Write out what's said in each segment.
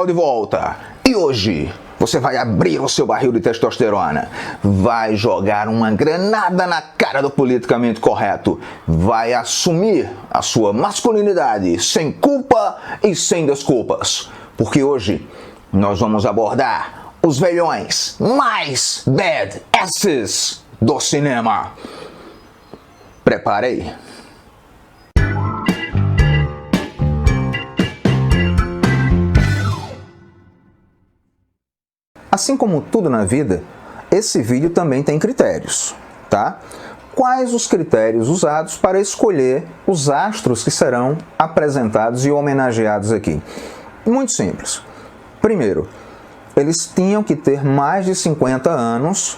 de volta. E hoje você vai abrir o seu barril de testosterona, vai jogar uma granada na cara do politicamente correto, vai assumir a sua masculinidade sem culpa e sem desculpas. Porque hoje nós vamos abordar os velhões mais badasses do cinema. Prepare aí. Assim como tudo na vida, esse vídeo também tem critérios, tá? Quais os critérios usados para escolher os astros que serão apresentados e homenageados aqui? Muito simples. Primeiro, eles tinham que ter mais de 50 anos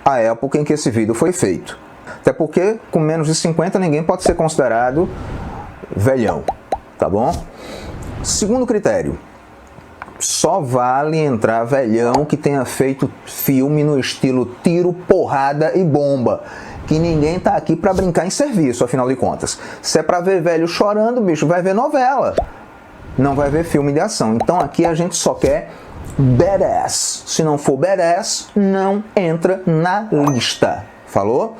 à época em que esse vídeo foi feito. Até porque, com menos de 50, ninguém pode ser considerado velhão, tá bom? Segundo critério, só vale entrar velhão que tenha feito filme no estilo tiro, porrada e bomba. Que ninguém tá aqui pra brincar em serviço, afinal de contas. Se é pra ver velho chorando, bicho, vai ver novela. Não vai ver filme de ação. Então aqui a gente só quer badass. Se não for badass, não entra na lista. Falou?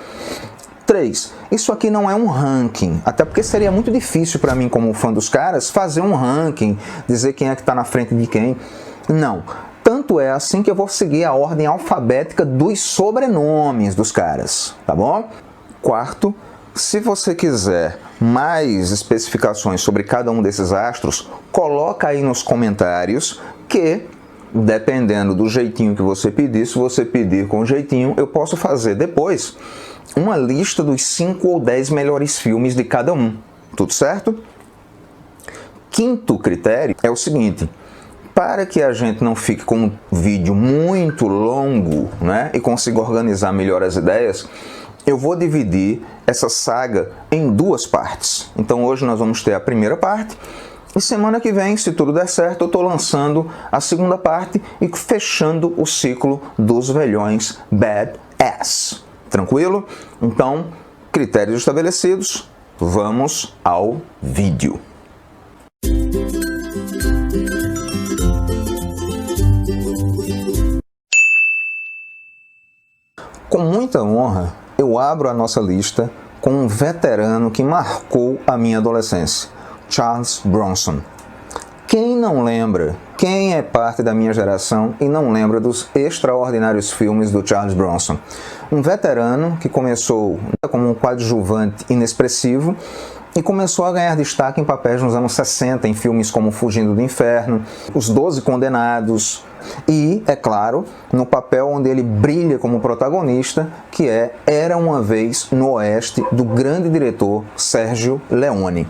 3. Isso aqui não é um ranking, até porque seria muito difícil para mim, como fã dos caras, fazer um ranking, dizer quem é que está na frente de quem. Não. Tanto é assim que eu vou seguir a ordem alfabética dos sobrenomes dos caras, tá bom? 4. Se você quiser mais especificações sobre cada um desses astros, coloca aí nos comentários que, dependendo do jeitinho que você pedir, se você pedir com jeitinho, eu posso fazer depois uma lista dos 5 ou 10 melhores filmes de cada um. Tudo certo? Quinto critério é o seguinte: para que a gente não fique com um vídeo muito longo, né, e consiga organizar melhor as ideias, eu vou dividir essa saga em 2 partes. Então hoje nós vamos ter a primeira parte, e semana que vem, se tudo der certo, eu estou lançando a segunda parte e fechando o ciclo dos velhões badass. Tranquilo? Então, critérios estabelecidos, vamos ao vídeo. Com muita honra, eu abro a nossa lista com um veterano que marcou a minha adolescência, Charles Bronson. Quem não lembra, quem é parte da minha geração e não lembra dos extraordinários filmes do Charles Bronson? Um veterano que começou como um coadjuvante inexpressivo e começou a ganhar destaque em papéis nos anos 60, em filmes como Fugindo do Inferno, Os 12 Condenados e, é claro, no papel onde ele brilha como protagonista, que é Era Uma Vez no Oeste, do grande diretor Sergio Leone.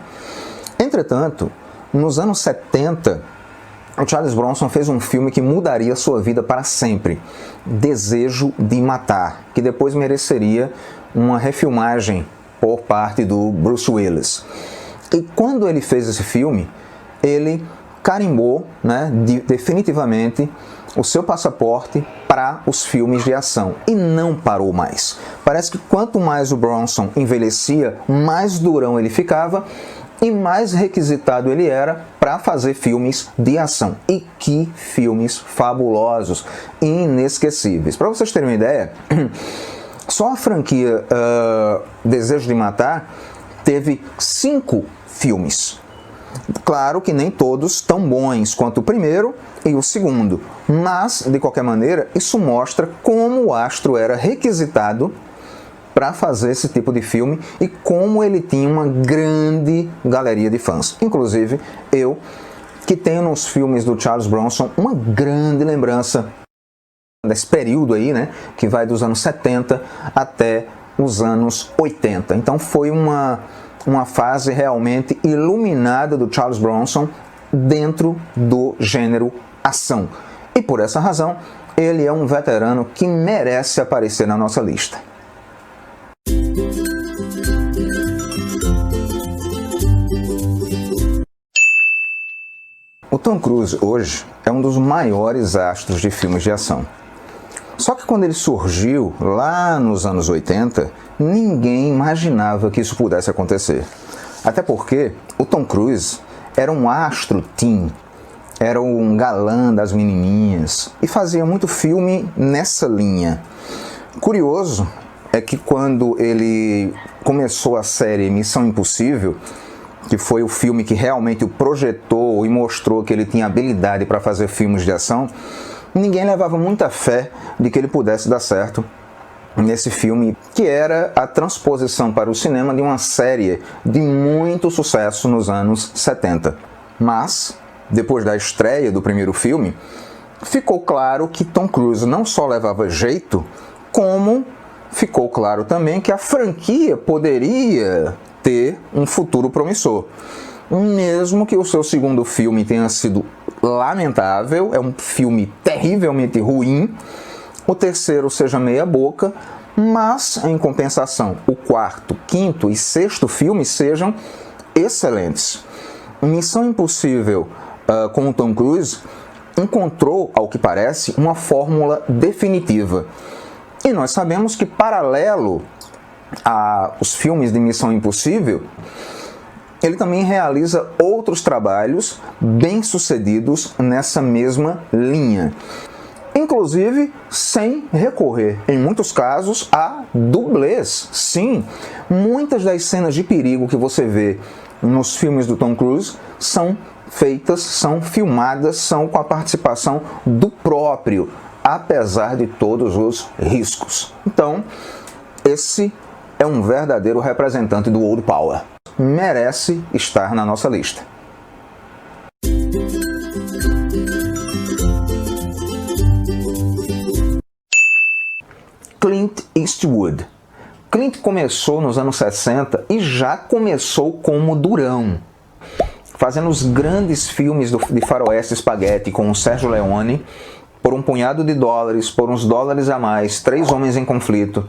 Entretanto, nos anos 70, o Charles Bronson fez um filme que mudaria sua vida para sempre, Desejo de Matar, que depois mereceria uma refilmagem por parte do Bruce Willis. E quando ele fez esse filme, ele carimbou, né, definitivamente o seu passaporte para os filmes de ação e não parou mais. Parece que quanto mais o Bronson envelhecia, mais durão ele ficava e mais requisitado ele era para fazer filmes de ação. E que filmes fabulosos e inesquecíveis. Para vocês terem uma ideia, só a franquia Desejo de Matar teve 5 filmes. Claro que nem todos tão bons quanto o primeiro e o segundo, mas, de qualquer maneira, isso mostra como o astro era requisitado para fazer esse tipo de filme e como ele tinha uma grande galeria de fãs. Inclusive, eu, que tenho nos filmes do Charles Bronson uma grande lembrança desse período aí, né, que vai dos anos 70 até os anos 80. Então foi uma fase realmente iluminada do Charles Bronson dentro do gênero ação. E por essa razão, ele é um veterano que merece aparecer na nossa lista. O Tom Cruise hoje é um dos maiores astros de filmes de ação. Só que quando ele surgiu lá nos anos 80, ninguém imaginava que isso pudesse acontecer. Até porque o Tom Cruise era um astro teen. era um galã das menininhas e fazia muito filme nessa linha. Curioso é que quando ele começou a série Missão Impossível, que foi o filme que realmente o projetou e mostrou que ele tinha habilidade para fazer filmes de ação, ninguém levava muita fé de que ele pudesse dar certo nesse filme, que era a transposição para o cinema de uma série de muito sucesso nos anos 70. Mas, depois da estreia do primeiro filme, ficou claro que Tom Cruise não só levava jeito, como ficou claro também que a franquia poderia ter um futuro promissor. Mesmo que o seu segundo filme tenha sido lamentável, é um filme terrivelmente ruim, o terceiro seja meia boca, mas, em compensação, o quarto, quinto e sexto filme sejam excelentes. Missão Impossível com o Tom Cruise encontrou, ao que parece, uma fórmula definitiva. E nós sabemos que, paralelo aos filmes de Missão Impossível, ele também realiza outros trabalhos bem-sucedidos nessa mesma linha. Inclusive sem recorrer, em muitos casos, a dublês. Sim, muitas das cenas de perigo que você vê nos filmes do Tom Cruise são feitas, são filmadas, são com a participação do próprio, apesar de todos os riscos. Então, esse é um verdadeiro representante do Old Power. Merece estar na nossa lista. Clint Eastwood. Clint começou nos anos 60 e já começou como durão, fazendo os grandes filmes de faroeste espaguete com o Sergio Leone, Por um Punhado de Dólares, Por uns Dólares a Mais, Três Homens em Conflito,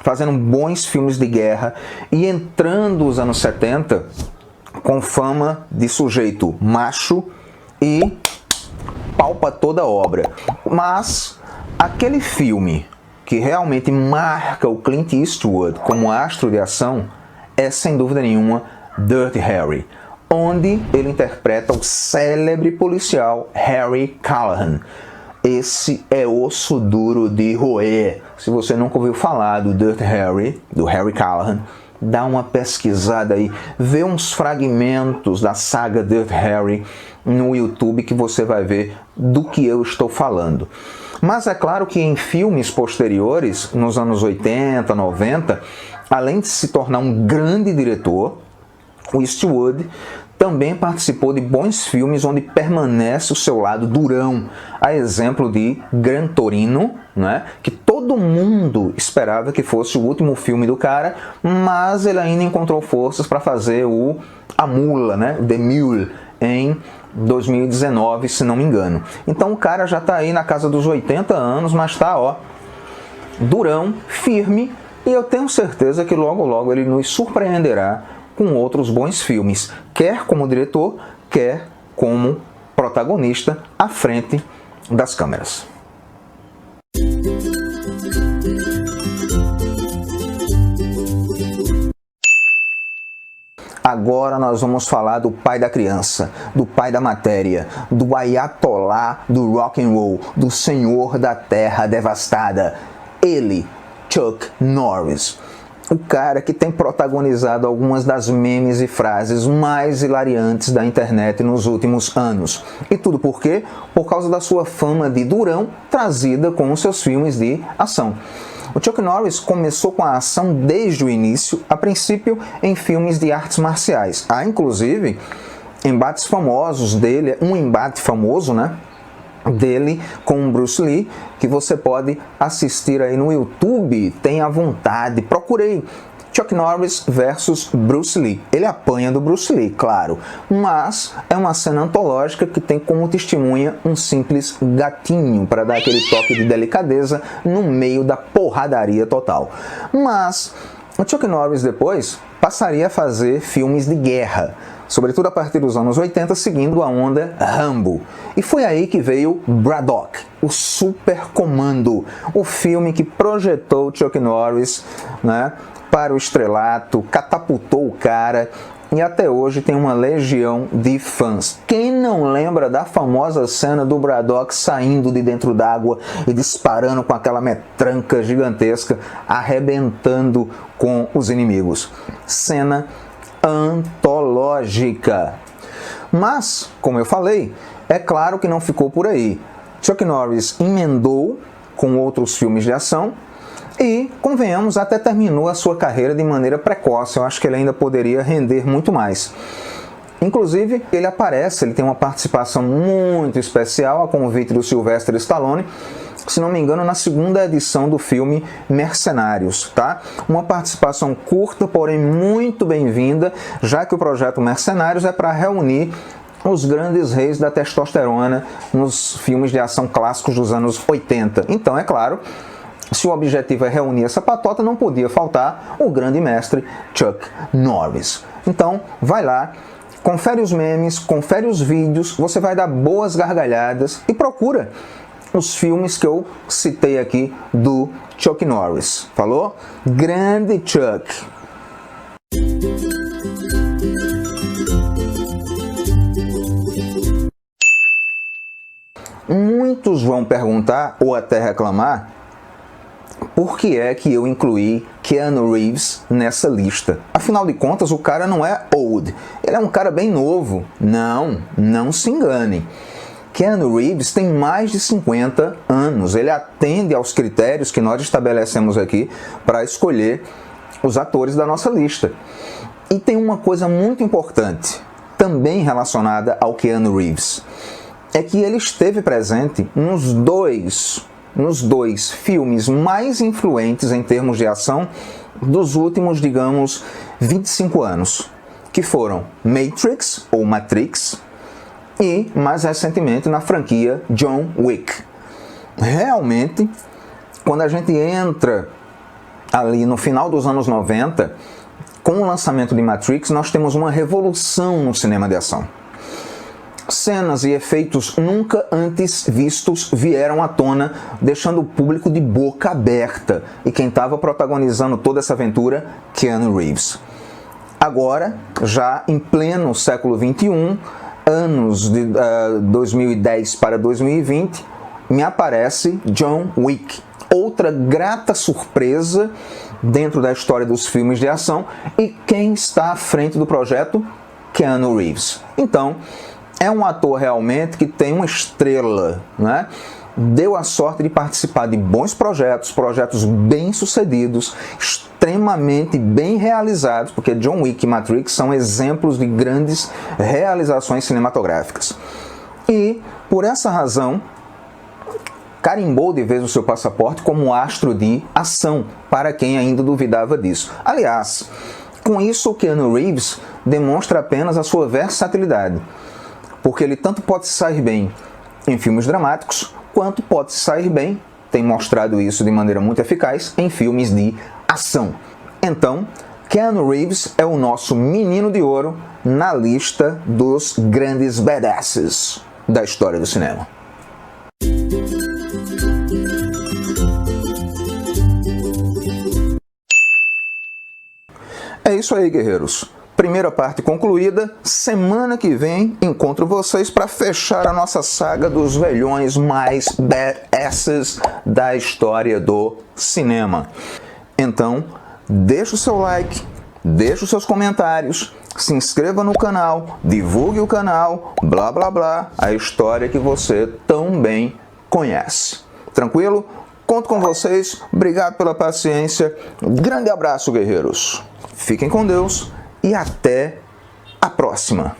fazendo bons filmes de guerra e entrando nos anos 70 com fama de sujeito macho e palpa toda a obra. Mas aquele filme que realmente marca o Clint Eastwood como astro de ação é, sem dúvida nenhuma, Dirty Harry, onde ele interpreta o célebre policial Harry Callahan. Esse é osso duro de roer. Se você nunca ouviu falar do Dirty Harry, do Harry Callahan, dá uma pesquisada aí, vê uns fragmentos da saga Dirty Harry no YouTube que você vai ver do que eu estou falando. Mas é claro que em filmes posteriores, nos anos 80, 90, além de se tornar um grande diretor, o Eastwood também participou de bons filmes onde permanece o seu lado durão, a exemplo de Gran Torino, né, que todo mundo esperava que fosse o último filme do cara, mas ele ainda encontrou forças para fazer A Mula, né, The Mule, em 2019, se não me engano. Então o cara já está aí na casa dos 80 anos, mas está, ó, durão, firme, e eu tenho certeza que logo logo ele nos surpreenderá com outros bons filmes, quer como diretor, quer como protagonista à frente das câmeras. Agora nós vamos falar do pai da criança, do pai da matéria, do ayatolá do rock and roll, do senhor da terra devastada. Ele, Chuck Norris. O cara que tem protagonizado algumas das memes e frases mais hilariantes da internet nos últimos anos. E tudo por quê? Por causa da sua fama de durão trazida com os seus filmes de ação. O Chuck Norris começou com a ação desde o início, a princípio em filmes de artes marciais. Há inclusive embates famosos dele, um embate famoso, né, dele com o Bruce Lee, que você pode assistir aí no YouTube, tenha vontade, procurei Chuck Norris versus Bruce Lee. Ele apanha do Bruce Lee, claro, mas é uma cena antológica que tem como testemunha um simples gatinho para dar aquele toque de delicadeza no meio da porradaria total. Mas o Chuck Norris depois passaria a fazer filmes de guerra, sobretudo a partir dos anos 80, seguindo a onda Rambo. E foi aí que veio Braddock, o Super Comando, o filme que projetou Chuck Norris, né, para o estrelato, catapultou o cara e até hoje tem uma legião de fãs. Quem não lembra da famosa cena do Braddock saindo de dentro d'água e disparando com aquela metranca gigantesca, arrebentando com os inimigos? Cena antológica. Mas, como eu falei, é claro que não ficou por aí. Chuck Norris emendou com outros filmes de ação e, convenhamos, até terminou a sua carreira de maneira precoce. Eu acho que ele ainda poderia render muito mais. Inclusive, ele tem uma participação muito especial a convite do Sylvester Stallone, se não me engano, na segunda edição do filme Mercenários, tá? Uma participação curta, porém muito bem-vinda, já que o projeto Mercenários é para reunir os grandes reis da testosterona nos filmes de ação clássicos dos anos 80. Então, é claro, se o objetivo é reunir essa patota, não podia faltar o grande mestre Chuck Norris. Então, vai lá, confere os memes, confere os vídeos, você vai dar boas gargalhadas e procura os filmes que eu citei aqui do Chuck Norris. Falou? Grande Chuck! Muitos vão perguntar ou até reclamar por que é que eu incluí Keanu Reeves nessa lista. Afinal de contas, o cara não é old, ele é um cara bem novo. Não se engane. Keanu Reeves tem mais de 50 anos, ele atende aos critérios que nós estabelecemos aqui para escolher os atores da nossa lista. E tem uma coisa muito importante, também relacionada ao Keanu Reeves, é que ele esteve presente nos dois filmes mais influentes em termos de ação dos últimos, digamos, 25 anos, que foram Matrix, ou Matrix, e, mais recentemente, na franquia John Wick. Realmente, quando a gente entra ali no final dos anos 90, com o lançamento de Matrix, nós temos uma revolução no cinema de ação. Cenas e efeitos nunca antes vistos vieram à tona, deixando o público de boca aberta. E quem estava protagonizando toda essa aventura? Keanu Reeves. Agora, já em pleno século XXI, anos de 2010 para 2020, me aparece John Wick. Outra grata surpresa dentro da história dos filmes de ação. E quem está à frente do projeto? Keanu Reeves. Então, é um ator realmente que tem uma estrela, né? Deu a sorte de participar de bons projetos bem-sucedidos, extremamente bem realizados, porque John Wick e Matrix são exemplos de grandes realizações cinematográficas. E, por essa razão, carimbou de vez o seu passaporte como astro de ação, para quem ainda duvidava disso. Aliás, com isso, o Keanu Reeves demonstra apenas a sua versatilidade, porque ele tanto pode se sair bem em filmes dramáticos, quanto pode se sair bem, tem mostrado isso de maneira muito eficaz, em filmes de ação. Então, Keanu Reeves é o nosso menino de ouro na lista dos grandes badasses da história do cinema. É isso aí, guerreiros. Primeira parte concluída. Semana que vem encontro vocês para fechar a nossa saga dos velhões mais badasses da história do cinema. Então, deixa o seu like, deixa os seus comentários, se inscreva no canal, divulgue o canal, blá blá blá, a história que você tão bem conhece. Tranquilo? Conto com vocês, obrigado pela paciência, grande abraço, guerreiros. Fiquem com Deus e até a próxima!